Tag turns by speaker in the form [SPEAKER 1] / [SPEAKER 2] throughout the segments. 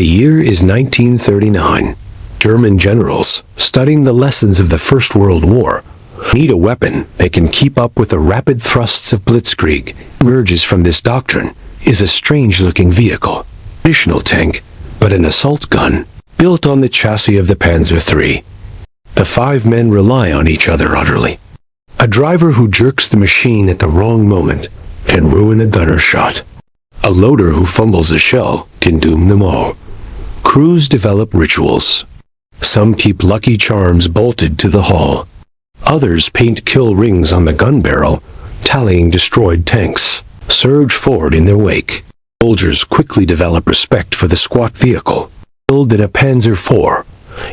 [SPEAKER 1] The year is 1939. German generals, studying the lessons of the First World War, need a weapon that can keep up with the rapid thrusts of blitzkrieg. Emerges from this doctrine is a strange-looking vehicle. Traditional tank, but an assault gun, built on the chassis of the Panzer III. The 5 men rely on each other utterly. A driver who jerks the machine at the wrong moment can ruin a gunner's shot. A loader who fumbles a shell can doom them all. Crews develop rituals. Some keep Lucky Charms bolted to the hull. Others paint kill rings on the gun barrel, tallying destroyed tanks. Surge forward in their wake. Soldiers quickly develop respect for the squat vehicle. Built in a Panzer IV,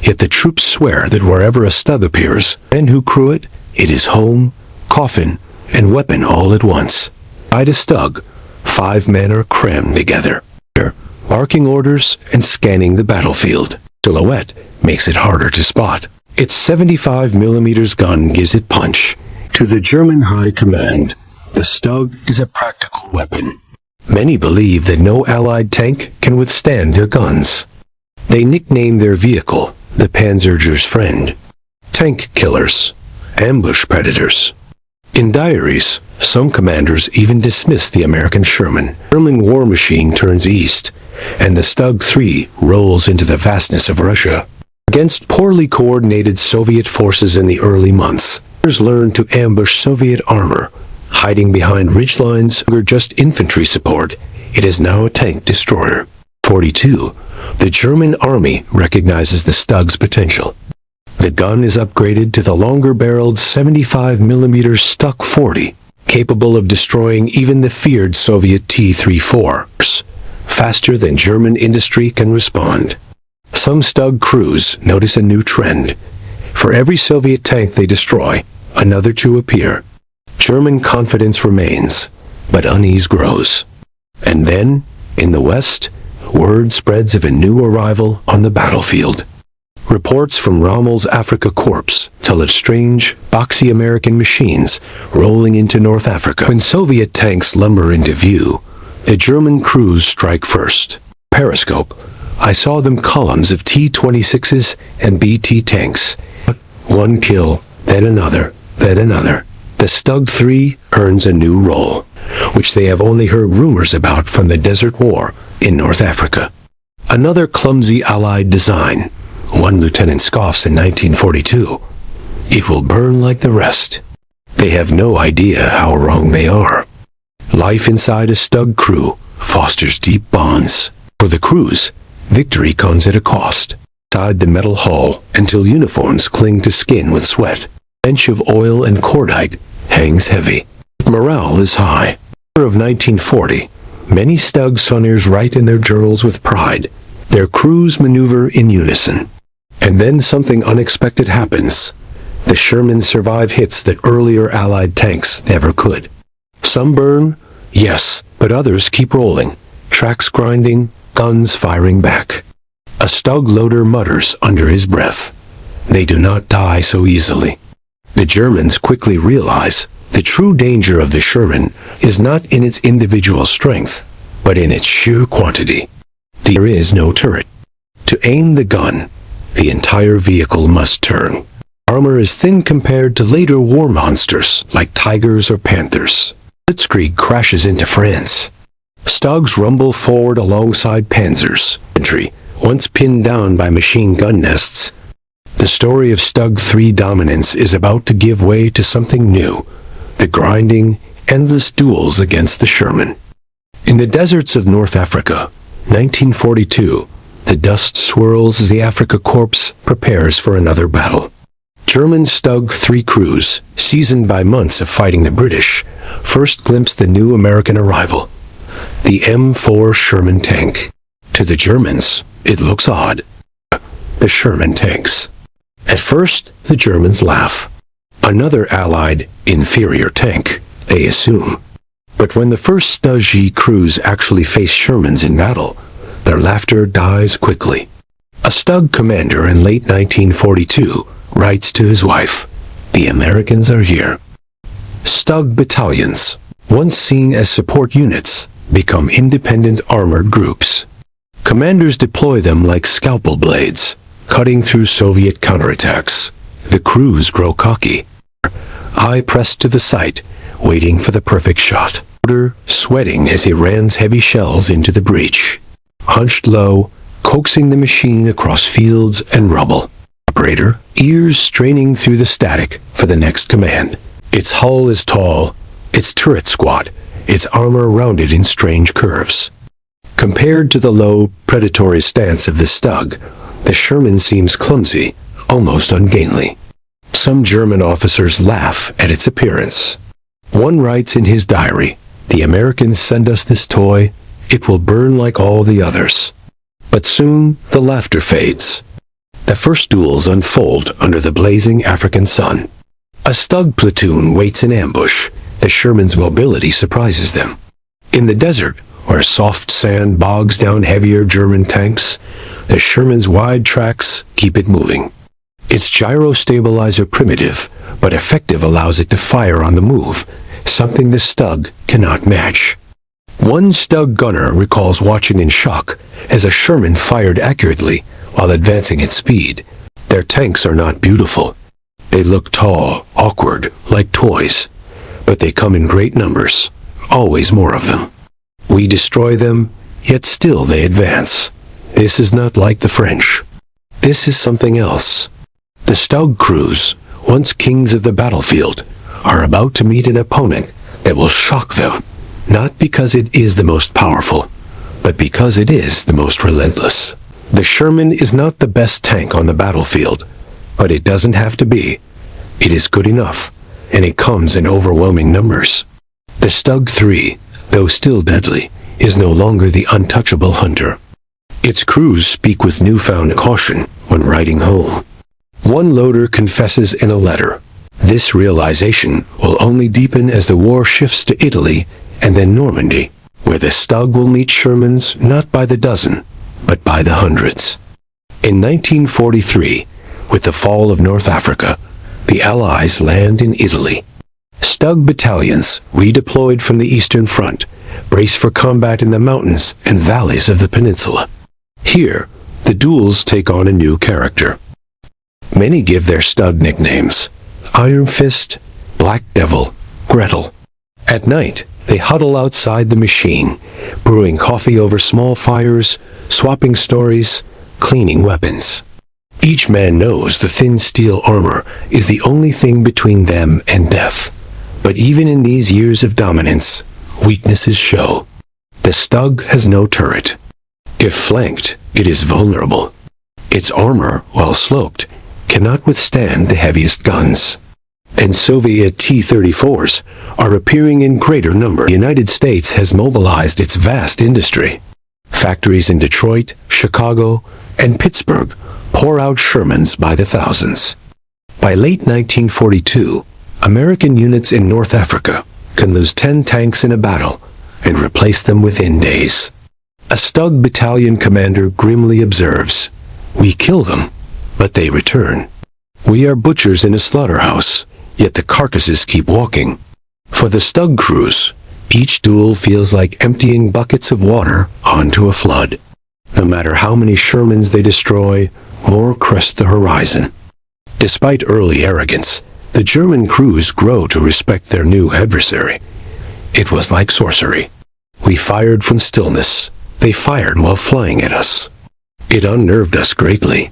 [SPEAKER 1] yet the troops swear that wherever a StuG appears, men who crew it, it is home, coffin, and weapon all at once. Inside a StuG, 5 men are crammed together, barking orders and scanning the battlefield. Silhouette makes it harder to spot. Its 75mm gun gives it punch. To the German High Command, the StuG is a practical weapon. Many believe that no Allied tank can withstand their guns. They nickname their vehicle the Panzer's friend. Tank killers, ambush predators. In diaries, some commanders even dismiss the American Sherman. German war machine turns east, and the StuG III rolls into the vastness of Russia. Against poorly coordinated Soviet forces in the early months, learned to ambush Soviet armor, hiding behind ridgelines or just infantry support. It is now a tank destroyer. 42. The German army recognizes the StuG's potential. The gun is upgraded to the longer-barreled 75mm StuG 40, capable of destroying even the feared Soviet T-34s, faster than German industry can respond. Some StuG crews notice a new trend. For every Soviet tank they destroy, another 2 appear. German confidence remains, but unease grows. And then, in the West, word spreads of a new arrival on the battlefield. Reports from Rommel's Afrika Korps tell of strange, boxy American machines rolling into North Africa. When Soviet tanks lumber into view, the German crews strike first. Periscope, I saw them columns of T-26s and BT tanks. One kill, then another, then another. The StuG III earns a new role, which they have only heard rumors about from the Desert War in North Africa. Another clumsy Allied design. One lieutenant scoffs in 1942. It will burn like the rest. They have no idea how wrong they are. Life inside a StuG crew fosters deep bonds. For the crews, victory comes at a cost. Inside the metal hull until uniforms cling to skin with sweat. A bench of oil and cordite hangs heavy. Morale is high. Of 1940, many StuG Sonniers write in their journals with pride. Their crews maneuver in unison. And then something unexpected happens. The Shermans survive hits that earlier Allied tanks never could. Some burn, yes, but others keep rolling. Tracks grinding, guns firing back. A StuG loader mutters under his breath. They do not die so easily. The Germans quickly realize the true danger of the Sherman is not in its individual strength, but in its sheer quantity. There is no turret. To aim the gun, the entire vehicle must turn. Armor is thin compared to later war monsters like Tigers or Panthers. Blitzkrieg crashes into France. StuGs rumble forward alongside Panzers, infantry, once pinned down by machine gun nests. The story of StuG III dominance is about to give way to something new, the grinding, endless duels against the Sherman. In the deserts of North Africa, 1942, the dust swirls as the Afrika Korps prepares for another battle. German StuG III crews, seasoned by months of fighting the British, first glimpse the new American arrival, the M4 Sherman tank. To the Germans, it looks odd. The Sherman tanks. At first, the Germans laugh. Another Allied, inferior tank, they assume. But when the first StuG crews actually face Shermans in battle, their laughter dies quickly. A StuG commander in late 1942 writes to his wife, "The Americans are here." StuG battalions, once seen as support units, become independent armored groups. Commanders deploy them like scalpel blades, cutting through Soviet counterattacks. The crews grow cocky. Eye pressed to the sight, waiting for the perfect shot. Sweating as he rams heavy shells into the breach. Hunched low, coaxing the machine across fields and rubble. Operator, ears straining through the static for the next command. Its hull is tall, its turret squat, its armor rounded in strange curves. Compared to the low, predatory stance of the StuG, the Sherman seems clumsy, almost ungainly. Some German officers laugh at its appearance. One writes in his diary, "The Americans send us this toy, it will burn like all the others." But soon the laughter fades. The first duels unfold under the blazing African sun. A StuG platoon waits in ambush. The Sherman's mobility surprises them. In the desert, where soft sand bogs down heavier German tanks, the Sherman's wide tracks keep it moving. Its gyro stabilizer, primitive but effective, allows it to fire on the move, something the StuG cannot match. One StuG gunner recalls watching in shock as a Sherman fired accurately while advancing at speed. Their tanks are not beautiful. They look tall, awkward, like toys. But they come in great numbers, always more of them. We destroy them, yet still they advance. This is not like the French. This is something else. The StuG crews, once kings of the battlefield, are about to meet an opponent that will shock them, not because it is the most powerful, but because it is the most relentless. The Sherman is not the best tank on the battlefield, but it doesn't have to be. It is good enough, and it comes in overwhelming numbers. The StuG III, though still deadly, is no longer the untouchable hunter. Its crews speak with newfound caution when riding home. One loader confesses in a letter, "This realization will only deepen as the war shifts to Italy and then Normandy, where the StuG will meet Shermans not by the dozen, but by the hundreds." In 1943, with the fall of North Africa, the Allies land in Italy. StuG battalions, redeployed from the Eastern Front, brace for combat in the mountains and valleys of the peninsula. Here, the duels take on a new character. Many give their StuG nicknames: Iron Fist, Black Devil, Gretel. At night, they huddle outside the machine, brewing coffee over small fires, swapping stories, cleaning weapons. Each man knows the thin steel armor is the only thing between them and death. But even in these years of dominance, weaknesses show. The StuG has no turret. If flanked, it is vulnerable. Its armor, while sloped, cannot withstand the heaviest guns. And Soviet T-34s are appearing in greater number. The United States has mobilized its vast industry. Factories in Detroit, Chicago, and Pittsburgh pour out Shermans by the thousands. By late 1942, American units in North Africa can lose 10 tanks in a battle and replace them within days. A StuG battalion commander grimly observes, "We kill them, but they return. We are butchers in a slaughterhouse, yet the carcasses keep walking." For the StuG crews, each duel feels like emptying buckets of water onto a flood. No matter how many Shermans they destroy, more crest the horizon. Despite early arrogance, the German crews grow to respect their new adversary. It was like sorcery. We fired from stillness. They fired while flying at us. It unnerved us greatly.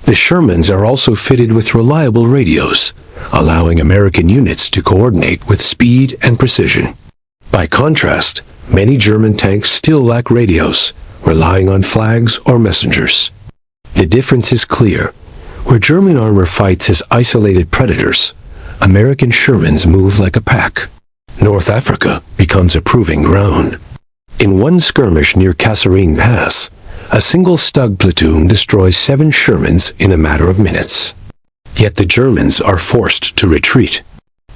[SPEAKER 1] The Shermans are also fitted with reliable radios, allowing American units to coordinate with speed and precision. By contrast, many German tanks still lack radios, relying on flags or messengers. The difference is clear. Where German armor fights as isolated predators, American Shermans move like a pack. North Africa becomes a proving ground. In one skirmish near Kasserine Pass, a single StuG platoon destroys 7 Shermans in a matter of minutes. Yet the Germans are forced to retreat.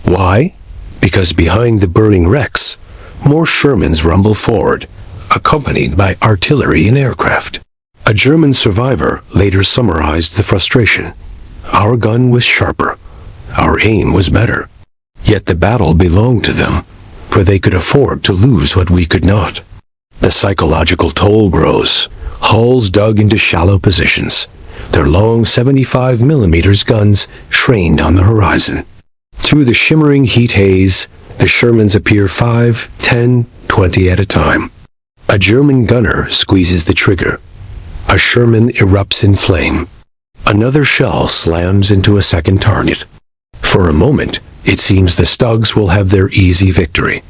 [SPEAKER 1] Why? Because behind the burning wrecks, more Shermans rumble forward, accompanied by artillery and aircraft. A German survivor later summarized the frustration. "Our gun was sharper. Our aim was better. Yet the battle belonged to them, for they could afford to lose what we could not." The psychological toll grows. Hulls dug into shallow positions. Their long 75mm guns trained on the horizon. Through the shimmering heat haze, the Shermans appear 5, 10, 20 at a time. A German gunner squeezes the trigger. A Sherman erupts in flame. Another shell slams into a second target. For a moment, it seems the StuGs will have their easy victory.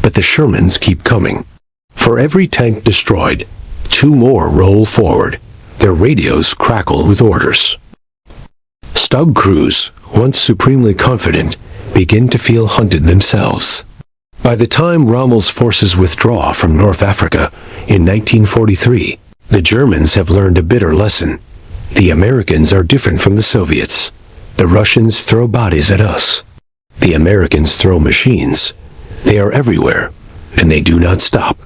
[SPEAKER 1] But the Shermans keep coming. For every tank destroyed, 2 more roll forward. Their radios crackle with orders. StuG crews, once supremely confident, begin to feel hunted themselves. By the time Rommel's forces withdraw from North Africa in 1943, the Germans have learned a bitter lesson. The Americans are different from the Soviets. The Russians throw bodies at us. The Americans throw machines. They are everywhere, and they do not stop.